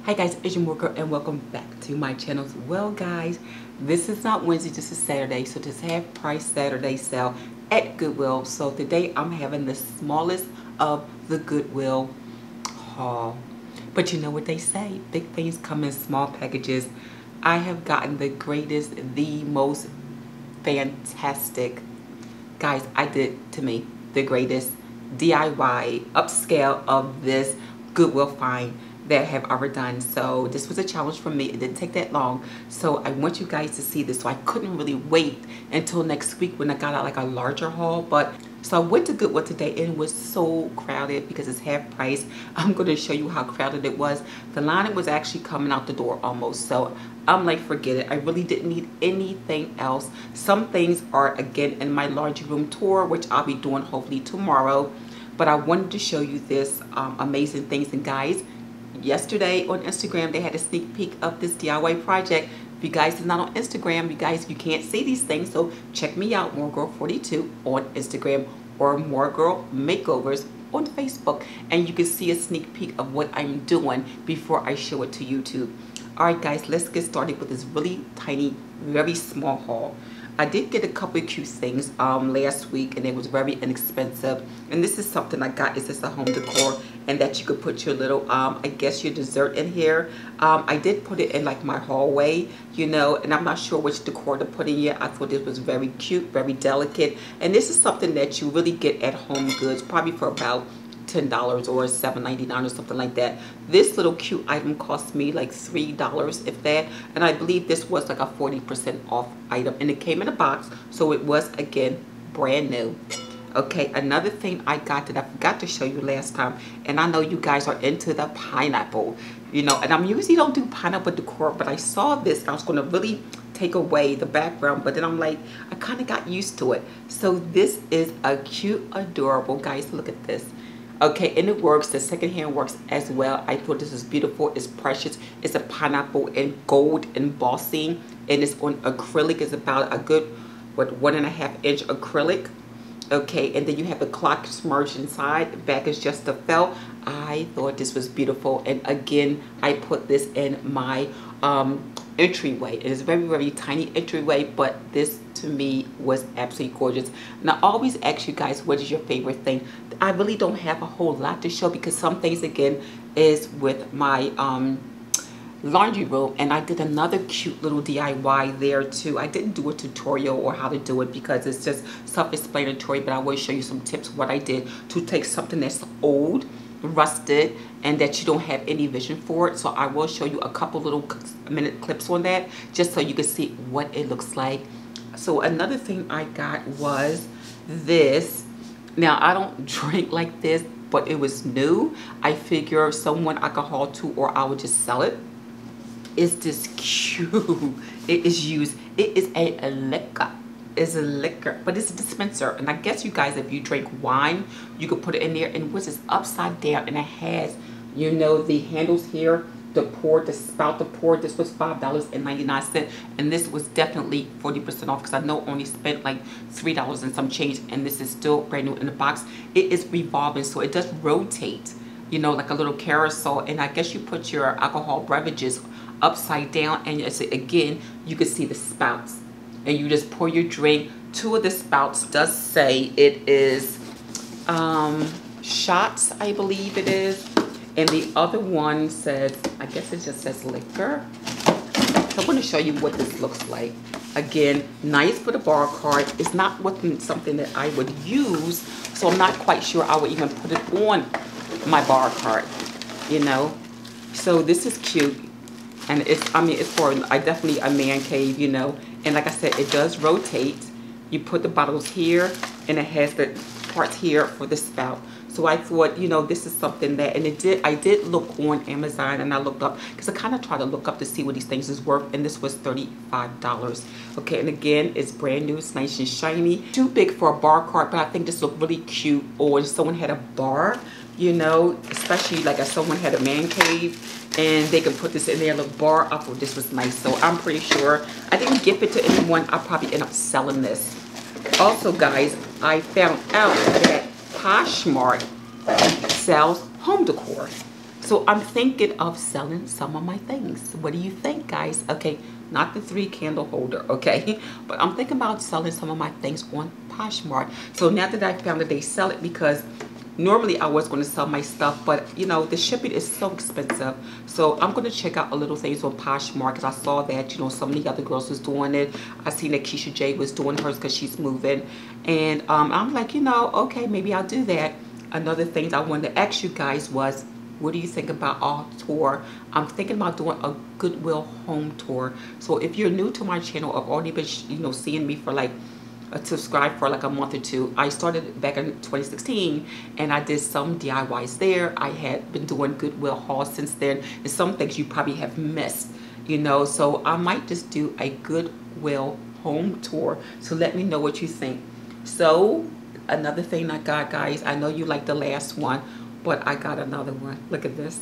Hi guys, it's your Mooregirl and welcome back to my channel. Well guys, this is not Wednesday, this is Saturday. So this half price Saturday sale at Goodwill. So today I'm having the smallest of the Goodwill haul. But you know what they say, big things come in small packages. I have gotten the greatest, the most fantastic, guys, I did to me the greatest DIY upscale of this Goodwill find that I have ever done. So this was a challenge for me. It didn't take that long, so I want you guys to see this. So I couldn't really wait until next week when I got out like a larger haul. But so I went to Goodwill today and it was so crowded because it's half price. I'm going to show you how crowded it was. The line was actually coming out the door almost, so I'm like, forget it. I really didn't need anything else. Some things are again in my laundry room tour, which I'll be doing hopefully tomorrow, but I wanted to show you this amazing things. And guys, yesterday on Instagram they had a sneak peek of this DIY project. If you guys are not on Instagram, you can't see these things, so check me out, Mooregirl42 on Instagram or Mooregirl Makeovers on Facebook, and you can see a sneak peek of what I'm doing before I show it to YouTube. Alright guys, let's get started with this really tiny, very small haul. I did get a couple of cute things last week and it was very inexpensive. And this is something I got. It's just a home decor and that you could put your little, I guess your dessert in here. I did put it in like my hallway, you know, and I'm not sure which decor to put in yet. I thought this was very cute, very delicate. And this is something that you really get at Home Goods, probably for about $10 or $7.99 or something like that. This little cute item cost me like $3 if that, and I believe this was like a 40% off item, and it came in a box, so it was again brand new. Okay, another thing I got that I forgot to show you last time, and I know you guys are into the pineapple, you know, and I'm usually don't do pineapple decor, but I saw this and I was going to really take away the background, but then I'm like, I kind of got used to it. So this is a cute, adorable, guys, look at this. Okay, and it works. The second hand works as well. I thought this is beautiful. It's precious. It's a pineapple in gold embossing, and it's on acrylic. It's about a good, what, 1.5 inch acrylic. Okay, and then you have the clock smudged inside. The back is just the felt. I thought this was beautiful, and again, I put this in my entryway. It is very, very tiny entryway, but this to me was absolutely gorgeous. And I always ask you guys, what is your favorite thing? I really don't have a whole lot to show because some things again is with my laundry room, and I did another cute little DIY there too. I didn't do a tutorial or how to do it because it's just self-explanatory, but I will show you some tips what I did to take something that's old, rusted, and that you don't have any vision for it. So I will show you a couple little minute clips on that just so you can see what it looks like. So another thing I got was this. Now I don't drink like this, but it was new. I figure someone I could haul to, or I would just sell it. It's this cute. It is used. It is a liquor. It's a liquor, but it's a dispenser. And I guess you guys, if you drink wine, you could put it in there. And which is upside down, and it has, you know, the handles here to pour, to spout, to pour. This was $5.99, and this was definitely 40% off because I know only spent like $3 and some change, and this is still brand new in the box. It is revolving, so it does rotate, you know, like a little carousel. And I guess you put your alcohol beverages upside down, and it's, again, you can see the spouts, and you just pour your drink. Two of the spouts does say it is shots, I believe it is. And the other one says, I guess it just says liquor. So I'm going to show you what this looks like. Again, nice for the bar card. It's not something that I would use, so I'm not quite sure I would even put it on my bar card, you know. So this is cute. And it's, I mean, it's for, definitely a man cave, you know. And like I said, it does rotate. You put the bottles here, and it has the parts here for the spout. So I thought, you know, this is something that, and I did look on Amazon, and I looked up, because I kind of tried to look up to see what these things is worth, and this was $35. Okay, and again, it's brand new, it's nice and shiny. Too big for a bar cart, but I think this looked really cute. Or if someone had a bar, you know, especially like if someone had a man cave, and they can put this in their little bar. I thought this was nice, so I'm pretty sure I didn't give it to anyone. I'll probably end up selling this. Also, guys, I found out that Poshmark sells home decor. So I'm thinking of selling some of my things. What do you think, guys? Okay, not the 3 candle holder, okay? But I'm thinking about selling some of my things on Poshmark. So now that I found that they sell it, because normally I was going to sell my stuff, but you know, the shipping is so expensive. So I'm going to check out a little things on Poshmark, because I saw that, you know, so many other girls was doing it. I seen that Keisha J was doing hers because she's moving. And I'm like, you know, okay, maybe I'll do that. Another thing I wanted to ask you guys was, what do you think about our tour? I'm thinking about doing a Goodwill home tour. So if you're new to my channel, I've already been, you know, seeing me for like subscribed for like a month or two. I started back in 2016 and I did some DIYs there. I had been doing Goodwill hauls since then, and some things you probably have missed, you know. So I might just do a Goodwill home tour. So let me know what you think. So another thing I got, guys, I know you like the last one, but I got another one. Look at this.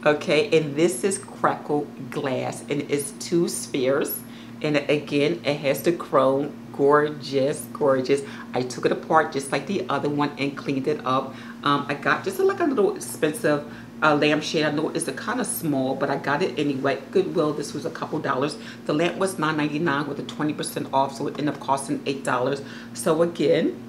Okay, and this is crackle glass, and it's 2 spheres, and again it has the chrome. Gorgeous, gorgeous. I took it apart just like the other one and cleaned it up. I got just like a little expensive lampshade. I know it's a kind of small, but I got it anyway. Goodwill, this was a couple dollars. The lamp was $9.99 with a 20% off, so it ended up costing $8. So again,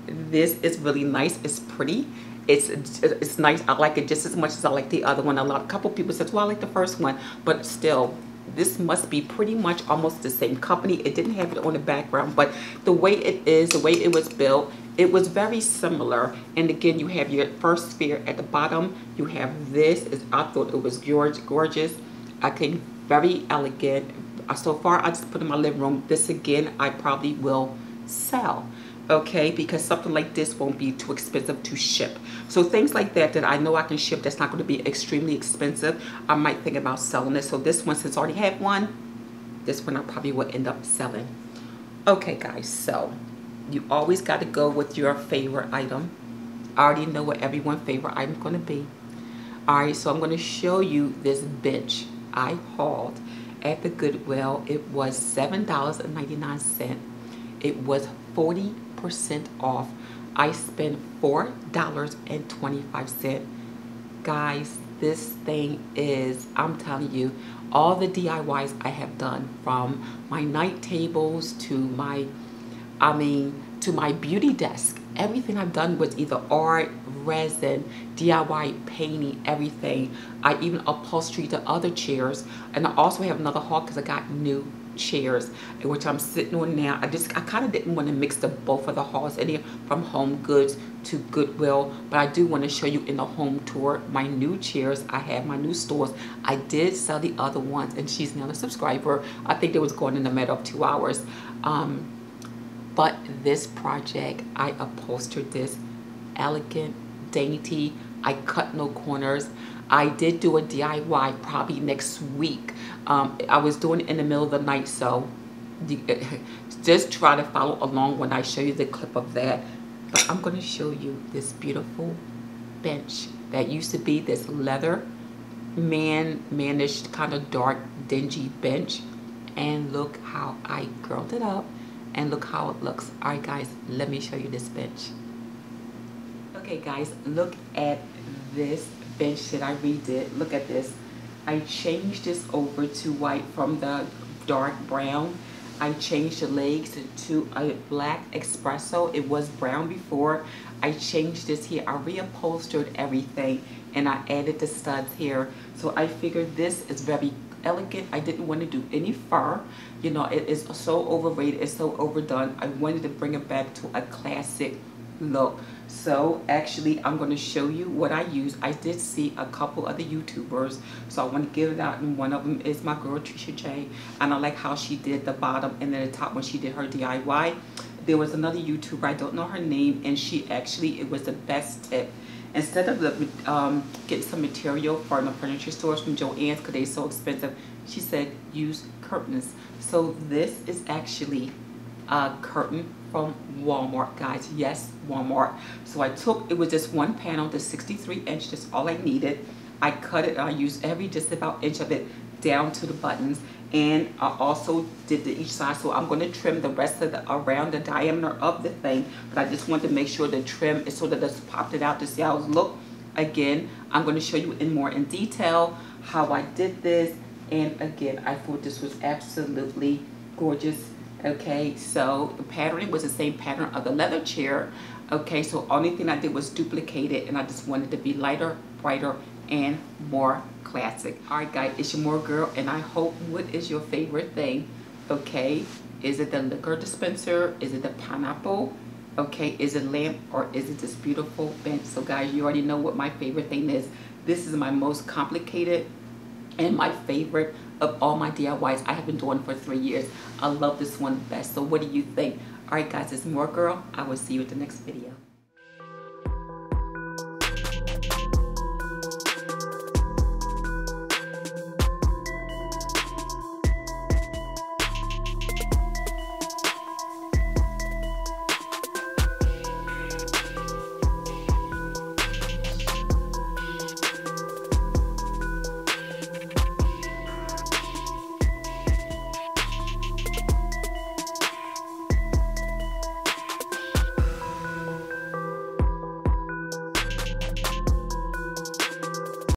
this is really nice. It's pretty. It's nice. I like it just as much as I like the other one. A couple people said, well, I like the first one, but still, this must be pretty much almost the same company. It didn't have it on the background, but the way it is, the way it was built, it was very similar. And again, you have your first sphere at the bottom. You have this. I thought it was gorgeous. I think very elegant. So far, I just put in my living room. This again, I probably will sell. Okay, because something like this won't be too expensive to ship. So things like that I know I can ship, that's not going to be extremely expensive, I might think about selling it. So this one, since I already have one, this one I probably will end up selling. Okay, guys, so you always got to go with your favorite item. I already know what everyone's favorite item is going to be. Alright, so I'm going to show you this bench I hauled at the Goodwill. It was $7.99. It was 40% off. I spent $4.25. Guys, this thing is, I'm telling you, all the DIYs I have done, from my night tables to my beauty desk, everything I've done was either art, resin, DIY painting, everything. I even upholstered the other chairs, and I also have another haul because I got new chairs, which I'm sitting on now. I kind of didn't want to mix both of the hauls in here, from Home Goods to Goodwill, but I do want to show you in the home tour my new chairs. I have my new stores. I did sell the other ones, and she's now a subscriber. I think it was going in a matter of 2 hours. But this project, I upholstered this elegant, dainty. I cut no corners. I did do a DIY probably next week. I was doing it in the middle of the night, so just try to follow along when I show you the clip of that. But I'm going to show you this beautiful bench that used to be this leather manish kind of dark dingy bench, and look how I curled it up, and look how it looks. All right, guys, let me show you this bench. Okay, guys, look at this bench that I redid. Look at this. I changed this over to white from the dark brown. I changed the legs to a black espresso. It was brown before. I changed this here. I reupholstered everything, and I added the studs here. So I figured this is very elegant. I didn't want to do any fur. You know, it is so overrated. It's so overdone. I wanted to bring it back to a classic look. So actually, I'm going to show you what I use. I did see a couple other YouTubers, so I want to give it out, and one of them is my girl Trisha J, and I like how she did the bottom and then the top when she did her DIY. There was another YouTuber, I don't know her name, and she actually, it was the best tip. Instead of getting some material from the furniture stores from Joann's because they're so expensive, she said use curtains. So this is actually a curtain from Walmart, guys. Yes, Walmart. So I took, it was just one panel, the 63-inch, that's all I needed. I cut it, I used every just about inch of it down to the buttons, and I also did the each side. So I'm going to trim the rest of the around the diameter of the thing, but I just wanted to make sure the trim is so that it's popped it out to see how it look. Again, I'm going to show you in detail how I did this. And again, I thought this was absolutely gorgeous. Okay, so the patterning was the same pattern of the leather chair. Okay, so only thing I did was duplicate it, and I just wanted to be lighter, brighter, and more classic. Alright guys, it's your Mooregirl, and I hope, what is your favorite thing? Okay, is it the liquor dispenser? Is it the pineapple? Okay, is it lamp, or is it this beautiful bench? So guys, you already know what my favorite thing is. This is my most complicated and my favorite of all my DIYs I have been doing for 3 years. I love this one best. So what do you think? Alright guys, it's Mooregirl. I will see you at the next video.